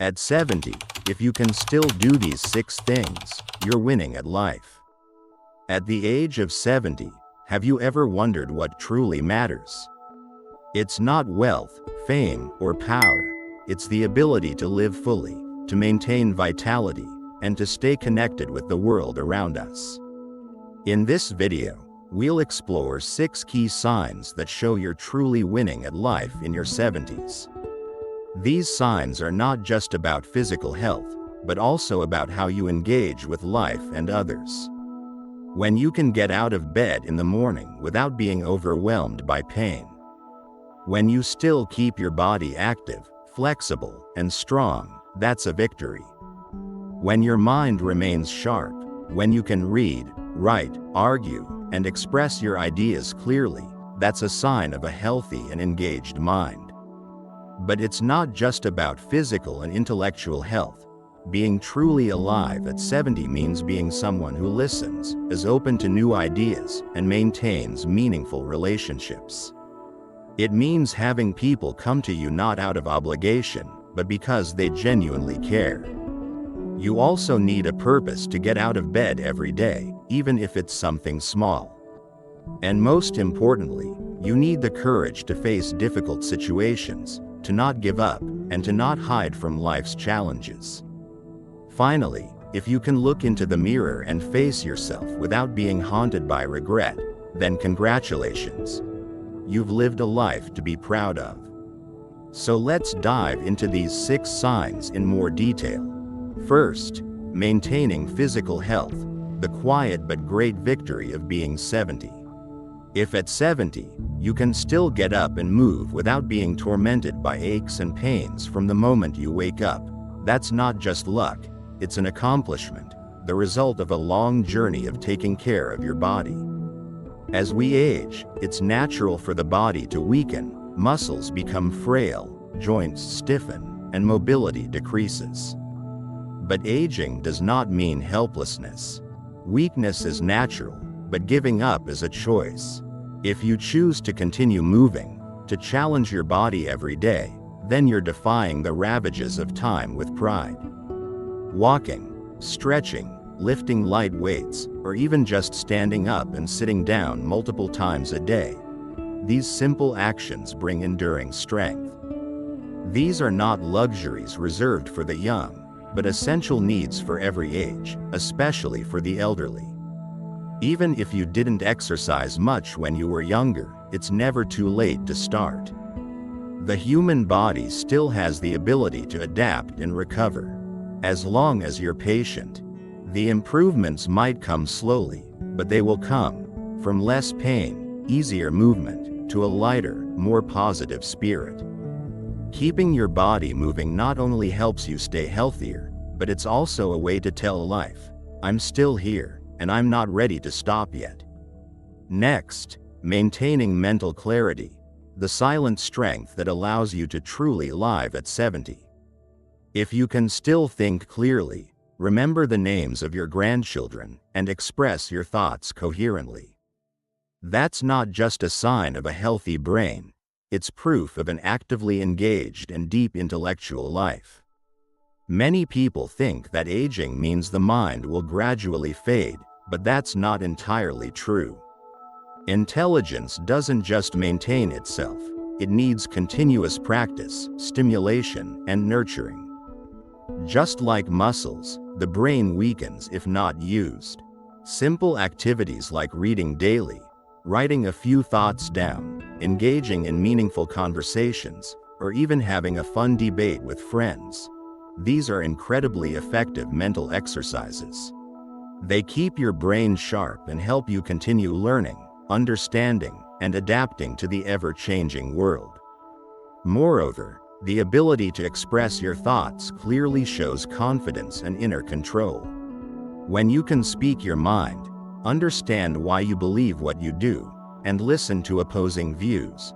At 70, if you can still do these 6 things, you're winning at life. At the age of 70, have you ever wondered what truly matters? It's not wealth, fame, or power. It's the ability to live fully, to maintain vitality, and to stay connected with the world around us. In this video, we'll explore 6 key signs that show you're truly winning at life in your 70s. These signs are not just about physical health, but also about how you engage with life and others. When you can get out of bed in the morning without being overwhelmed by pain. When you still keep your body active, flexible, and strong, that's a victory. When your mind remains sharp, when you can read, write, argue, and express your ideas clearly, that's a sign of a healthy and engaged mind. But it's not just about physical and intellectual health. Being truly alive at 70 means being someone who listens, is open to new ideas, and maintains meaningful relationships. It means having people come to you not out of obligation, but because they genuinely care. You also need a purpose to get out of bed every day, even if it's something small. And most importantly, you need the courage to face difficult situations, to not give up, and to not hide from life's challenges. Finally, if you can look into the mirror and face yourself without being haunted by regret, then congratulations. You've lived a life to be proud of. So let's dive into these 6 signs in more detail. First, maintaining physical health, the quiet but great victory of being 70. If at 70, you can still get up and move without being tormented by aches and pains from the moment you wake up, that's not just luck, it's an accomplishment, the result of a long journey of taking care of your body. As we age, it's natural for the body to weaken, muscles become frail, joints stiffen, and mobility decreases. But aging does not mean helplessness. Weakness is natural, but giving up is a choice. If you choose to continue moving, to challenge your body every day, then you're defying the ravages of time with pride. Walking, stretching, lifting light weights, or even just standing up and sitting down multiple times a day. These simple actions bring enduring strength. These are not luxuries reserved for the young, but essential needs for every age, especially for the elderly. Even if you didn't exercise much when you were younger, it's never too late to start. The human body still has the ability to adapt and recover. As long as you're patient, the improvements might come slowly, but they will come, from less pain, easier movement, to a lighter, more positive spirit. Keeping your body moving not only helps you stay healthier, but it's also a way to tell life, I'm still here, and I'm not ready to stop yet. Next, maintaining mental clarity, the silent strength that allows you to truly live at 70. If you can still think clearly, remember the names of your grandchildren, and express your thoughts coherently. That's not just a sign of a healthy brain, it's proof of an actively engaged and deep intellectual life. Many people think that aging means the mind will gradually fade, but that's not entirely true. Intelligence doesn't just maintain itself, it needs continuous practice, stimulation, and nurturing. Just like muscles, the brain weakens if not used. Simple activities like reading daily, writing a few thoughts down, engaging in meaningful conversations, or even having a fun debate with friends. These are incredibly effective mental exercises. They keep your brain sharp and help you continue learning, understanding, and adapting to the ever-changing world. Moreover, the ability to express your thoughts clearly shows confidence and inner control. When you can speak your mind, understand why you believe what you do, and listen to opposing views,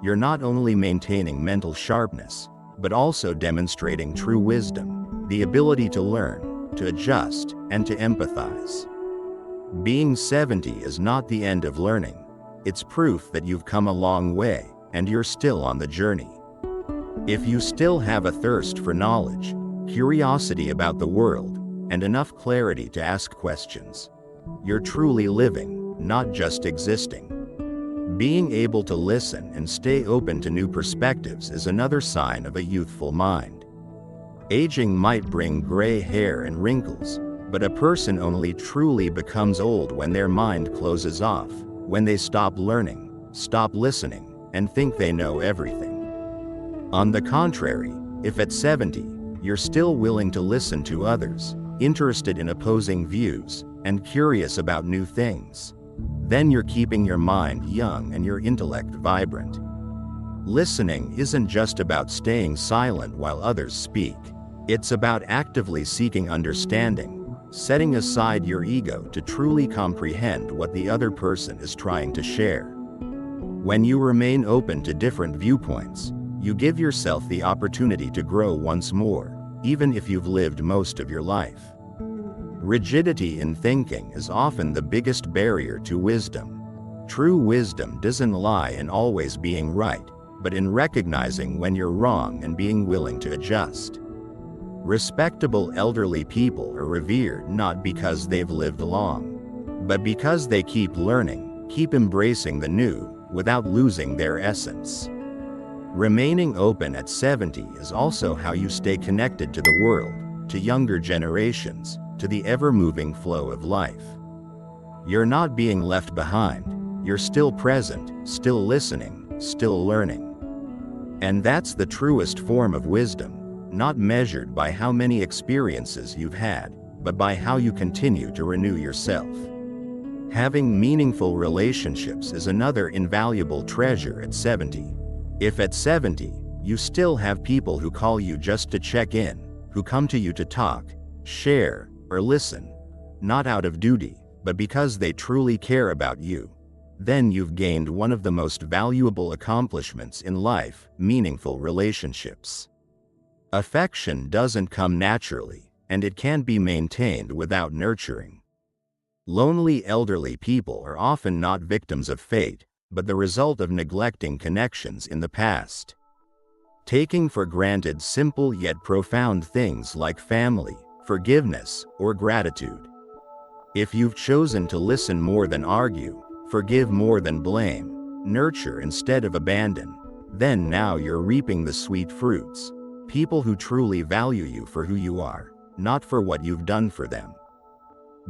you're not only maintaining mental sharpness, but also demonstrating true wisdom, the ability to learn, to adjust, and to empathize. Being 70 is not the end of learning. It's proof that you've come a long way, and you're still on the journey. If you still have a thirst for knowledge, curiosity about the world, and enough clarity to ask questions. You're truly living, not just existing. Being able to listen and stay open to new perspectives is another sign of a youthful mind. Aging might bring gray hair and wrinkles, but a person only truly becomes old when their mind closes off, when they stop learning, stop listening, and think they know everything. On the contrary, if at 70, you're still willing to listen to others, interested in opposing views, and curious about new things, then you're keeping your mind young and your intellect vibrant. Listening isn't just about staying silent while others speak. It's about actively seeking understanding, setting aside your ego to truly comprehend what the other person is trying to share. When you remain open to different viewpoints, you give yourself the opportunity to grow once more, even if you've lived most of your life. Rigidity in thinking is often the biggest barrier to wisdom. True wisdom doesn't lie in always being right, but in recognizing when you're wrong and being willing to adjust. Respectable elderly people are revered not because they've lived long, but because they keep learning, keep embracing the new, without losing their essence. Remaining open at 70 is also how you stay connected to the world, to younger generations, to the ever-moving flow of life. You're not being left behind, you're still present, still listening, still learning. And that's the truest form of wisdom, not measured by how many experiences you've had, but by how you continue to renew yourself. Having meaningful relationships is another invaluable treasure at 70. If at 70, you still have people who call you just to check in, who come to you to talk, share, or listen, not out of duty, but because they truly care about you, then you've gained one of the most valuable accomplishments in life: meaningful relationships. Affection doesn't come naturally, and it can't be maintained without nurturing. Lonely elderly people are often not victims of fate, but the result of neglecting connections in the past. Taking for granted simple yet profound things like family, forgiveness, or gratitude. If you've chosen to listen more than argue, forgive more than blame, nurture instead of abandon, then now you're reaping the sweet fruits. People who truly value you for who you are, not for what you've done for them.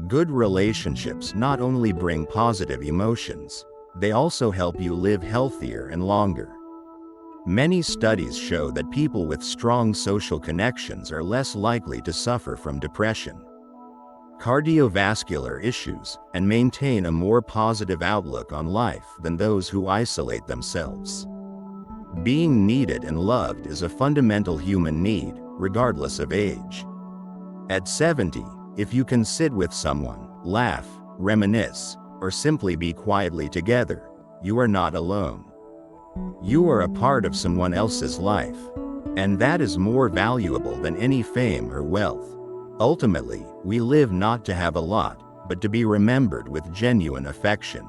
Good relationships not only bring positive emotions, they also help you live healthier and longer. Many studies show that people with strong social connections are less likely to suffer from depression, cardiovascular issues, and maintain a more positive outlook on life than those who isolate themselves. Being needed and loved is a fundamental human need, regardless of age. At 70, if you can sit with someone, laugh, reminisce, or simply be quietly together, you are not alone. You are a part of someone else's life, and that is more valuable than any fame or wealth. Ultimately, we live not to have a lot, but to be remembered with genuine affection.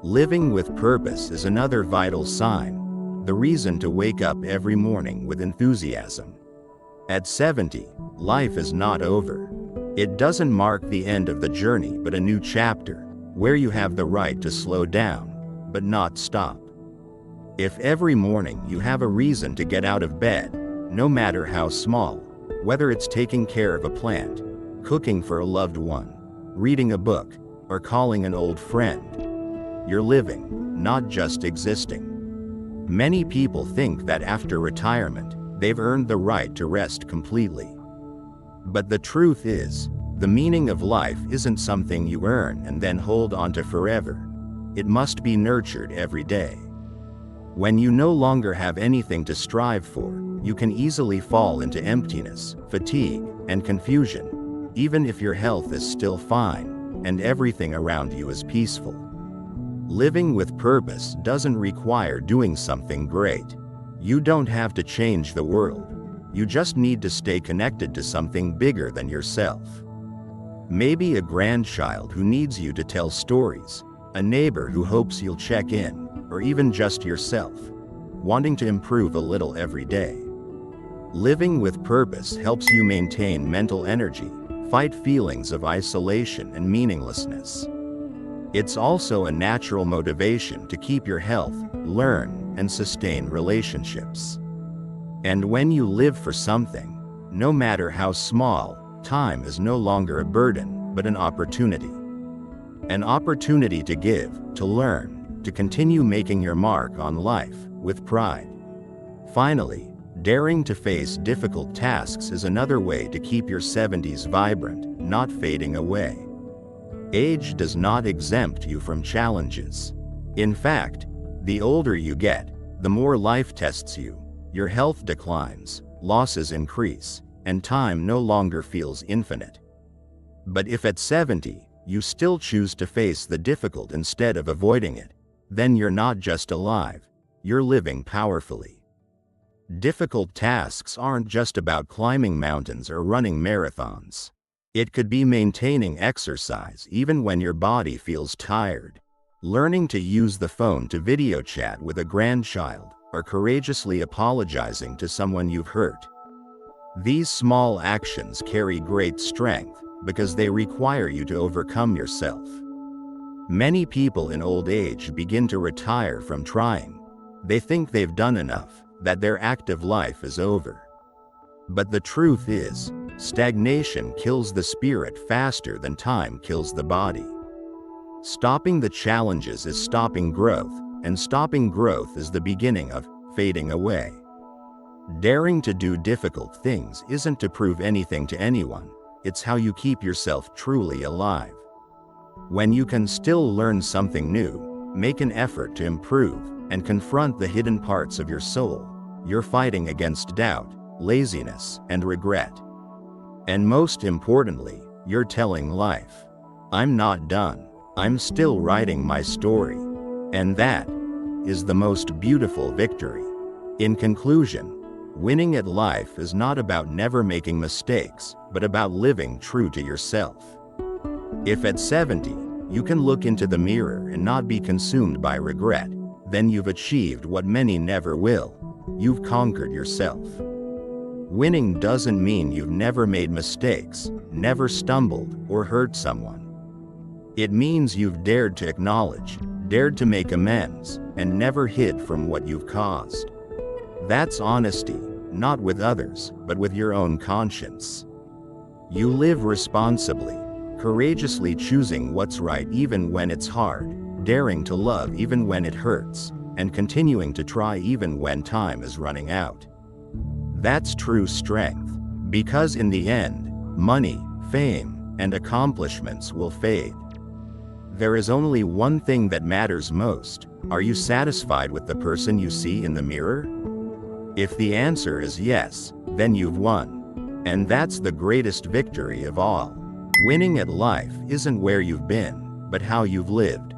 Living with purpose is another vital sign, the reason to wake up every morning with enthusiasm. At 70, life is not over. It doesn't mark the end of the journey but a new chapter, where you have the right to slow down, but not stop. If every morning you have a reason to get out of bed, no matter how small, whether it's taking care of a plant, cooking for a loved one, reading a book, or calling an old friend, you're living, not just existing. Many people think that after retirement, they've earned the right to rest completely. But the truth is, the meaning of life isn't something you earn and then hold onto forever. It must be nurtured every day. When you no longer have anything to strive for, you can easily fall into emptiness, fatigue, and confusion, even if your health is still fine, and everything around you is peaceful. Living with purpose doesn't require doing something great. You don't have to change the world. You just need to stay connected to something bigger than yourself. Maybe a grandchild who needs you to tell stories, a neighbor who hopes you'll check in, or even just yourself, wanting to improve a little every day. Living with purpose helps you maintain mental energy, fight feelings of isolation and meaninglessness. It's also a natural motivation to keep your health, learn, and sustain relationships. And when you live for something, no matter how small, time is no longer a burden, but an opportunity. An opportunity to give, to learn, to continue making your mark on life, with pride. Finally, daring to face difficult tasks is another way to keep your 70s vibrant, not fading away. Age does not exempt you from challenges. In fact, the older you get, the more life tests you. Your health declines, losses increase, and time no longer feels infinite. But if at 70, you still choose to face the difficult instead of avoiding it, then you're not just alive, you're living powerfully. Difficult tasks aren't just about climbing mountains or running marathons. It could be maintaining exercise even when your body feels tired, learning to use the phone to video chat with a grandchild, or courageously apologizing to someone you've hurt. These small actions carry great strength because they require you to overcome yourself. Many people in old age begin to retire from trying. They think they've done enough, that their active life is over. But the truth is, stagnation kills the spirit faster than time kills the body. Stopping the challenges is stopping growth, and stopping growth is the beginning of fading away. Daring to do difficult things isn't to prove anything to anyone, it's how you keep yourself truly alive. When you can still learn something new, make an effort to improve, and confront the hidden parts of your soul, you're fighting against doubt, laziness, and regret. And most importantly, you're telling life, I'm not done, I'm still writing my story. And that is the most beautiful victory. In conclusion, winning at life is not about never making mistakes, but about living true to yourself. If at 70, you can look into the mirror and not be consumed by regret, then you've achieved what many never will. You've conquered yourself. Winning doesn't mean you've never made mistakes, never stumbled, or hurt someone. It means you've dared to acknowledge, dared to make amends, and never hid from what you've caused. That's honesty, not with others, but with your own conscience. You live responsibly, courageously choosing what's right even when it's hard, daring to love even when it hurts, and continuing to try even when time is running out. That's true strength, because in the end, money, fame, and accomplishments will fade. There is only one thing that matters most. Are you satisfied with the person you see in the mirror? If the answer is yes, then you've won. And that's the greatest victory of all. Winning at life isn't where you've been, but how you've lived.